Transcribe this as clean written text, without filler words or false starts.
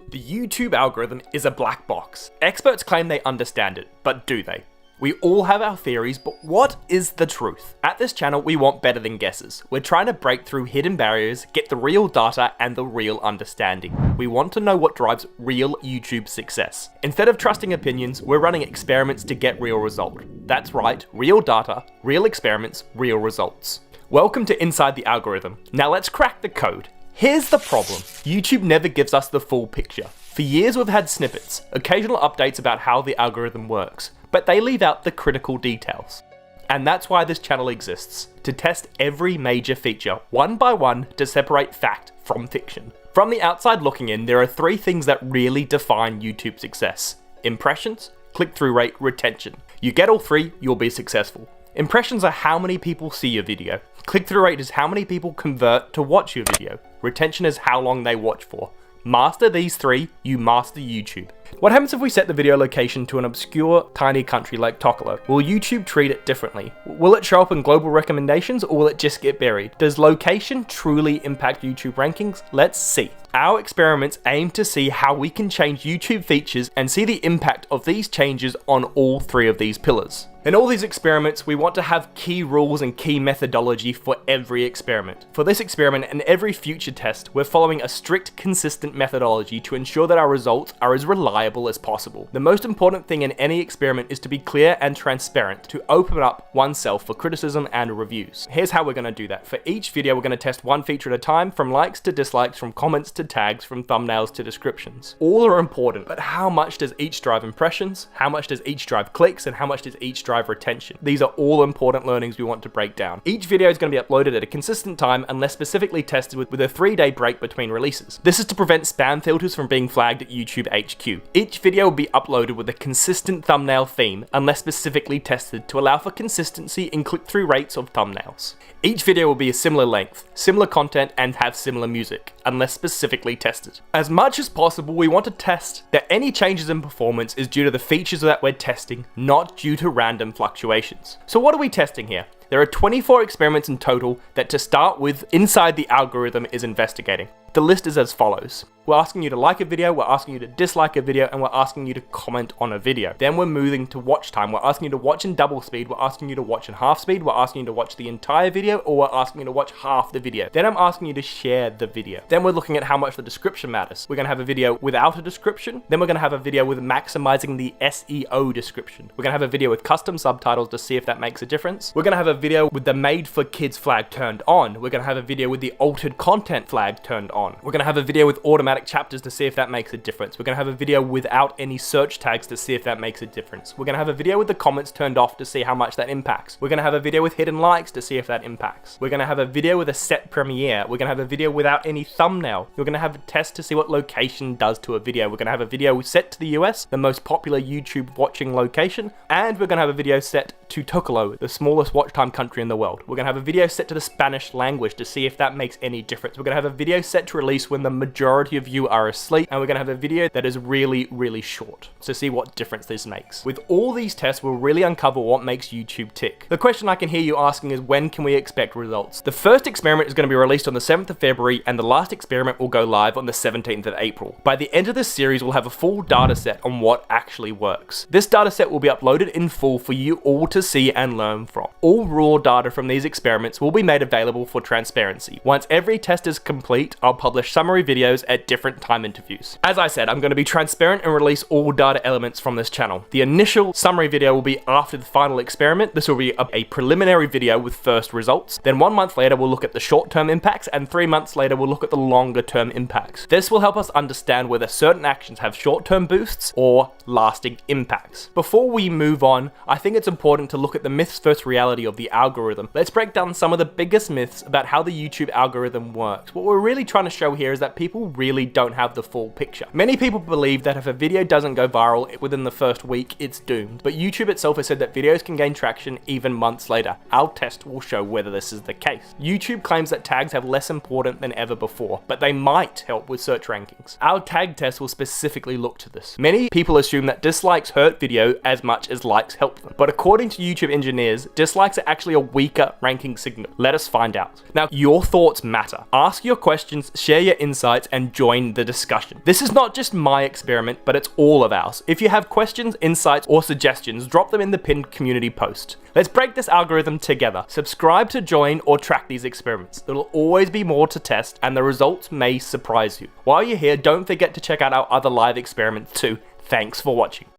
The YouTube algorithm is a black box. Experts claim they understand it, but do they? We all have our theories, but what is the truth? At this channel, we want better than guesses. We're trying to break through hidden barriers, get the real data and the real understanding. We want to know what drives real YouTube success. Instead of trusting opinions, we're running experiments to get real result. That's right, real data, real experiments, real results. Welcome to Inside the Algorithm. Now let's crack the code. Here's the problem. YouTube never gives us the full picture. For years we've had snippets, occasional updates about how the algorithm works, but they leave out the critical details. And that's why this channel exists, to test every major feature one by one to separate fact from fiction. From the outside looking in, there are three things that really define YouTube success: impressions, click-through rate, retention. You get all three, you'll be successful. Impressions are how many people see your video. Click-through rate is how many people convert to watch your video. Retention is how long they watch for. Master these three, you master YouTube. What happens if we set the video location to an obscure, tiny country like Tokolo? Will YouTube treat it differently? Will it show up in global recommendations or will it just get buried? Does location truly impact YouTube rankings? Let's see. Our experiments aim to see how we can change YouTube features and see the impact of these changes on all three of these pillars. In all these experiments, we want to have key rules and key methodology for every experiment. For this experiment and every future test, we're following a strict, consistent methodology to ensure that our results are as reliable as possible. The most important thing in any experiment is to be clear and transparent, to open up oneself for criticism and reviews. Here's how we're going to do that. For each video, we're going to test one feature at a time, from likes to dislikes, from comments to tags, from thumbnails to descriptions. All are important, but how much does each drive impressions? How much does each drive clicks? And how much does each drive retention? These are all important learnings we want to break down. Each video is going to be uploaded at a consistent time unless specifically tested with a 3-day break between releases. This is to prevent spam filters from being flagged at YouTube HQ. Each video will be uploaded with a consistent thumbnail theme unless specifically tested to allow for consistency in click-through rates of thumbnails. Each video will be a similar length, similar content, and have similar music, unless specifically tested. As much as possible, we want to test that any changes in performance is due to the features that we're testing, not due to random fluctuations. So what are we testing here? There are 24 experiments in total that, to start with, Inside the Algorithm is investigating. The list is as follows. We're asking you to like a video, we're asking you to dislike a video, and we're asking you to comment on a video. Then we're moving to watch time. We're asking you to watch in double speed, we're asking you to watch in half speed, we're asking you to watch the entire video, or we're asking you to watch half the video. Then I'm asking you to share the video. Then we're looking at how much the description matters. We're going to have a video without a description. Then we're going to have a video with maximizing the SEO description. We're going to have a video with custom subtitles to see if that makes a difference. We're going to have a video with the made for kids flag turned on. We're going to have a video with the altered content flag turned on. We're going to have a video with automatic chapters to see if that makes a difference. We're going to have a video without any search tags to see if that makes a difference. We're going to have a video with the comments turned off to see how much that impacts. We're going to have a video with hidden likes to see if that impacts. We're going to have a video with a set premiere. We're going to have a video without any thumbnail. We're going to have a test to see what location does to a video. We're going to have a video set to the US, the most popular YouTube watching location, and we're going to have a video set to Tokolo, the smallest watch time country in the world. We're going to have a video set to the Spanish language to see if that makes any difference. We're going to have a video set to release when the majority of you are asleep, and we're going to have a video that is really short to see what difference this makes. With all these tests, we'll really uncover what makes YouTube tick. The question I can hear you asking is, when can we expect results? The first experiment is going to be released on the 7th of February, and the last experiment will go live on the 17th of April. By the end of this series, we'll have a full data set on what actually works. This data set will be uploaded in full for you all to see and learn from. All raw data from these experiments will be made available for transparency. Once every test is complete, I'll publish summary videos at different time interviews. As I said, I'm going to be transparent and release all data elements from this channel. The initial summary video will be after the final experiment. This will be a preliminary video with first results. Then 1 month later, we'll look at the short-term impacts, and 3 months later, we'll look at the longer-term impacts. This will help us understand whether certain actions have short-term boosts or lasting impacts. Before we move on, I think it's important to look at the myths versus reality of the algorithm. Let's break down some of the biggest myths about how the YouTube algorithm works. What we're really trying to show here is that people really don't have the full picture. Many people believe that if a video doesn't go viral within the first week, it's doomed. But YouTube itself has said that videos can gain traction even months later. Our test will show whether this is the case. YouTube claims that tags have less importance than ever before, but they might help with search rankings. Our tag test will specifically look to this. Many people assume that dislikes hurt video as much as likes help them. But according to YouTube engineers, dislikes are actually a weaker ranking signal. Let us find out. Now, your thoughts matter. Ask your questions share your insights, and join the discussion. This is not just my experiment, but it's all of ours. If you have questions, insights, or suggestions, drop them in the pinned community post. Let's break this algorithm together. Subscribe to join or track these experiments. There'll always be more to test, and the results may surprise you. While you're here, don't forget to check out our other live experiments too. Thanks for watching.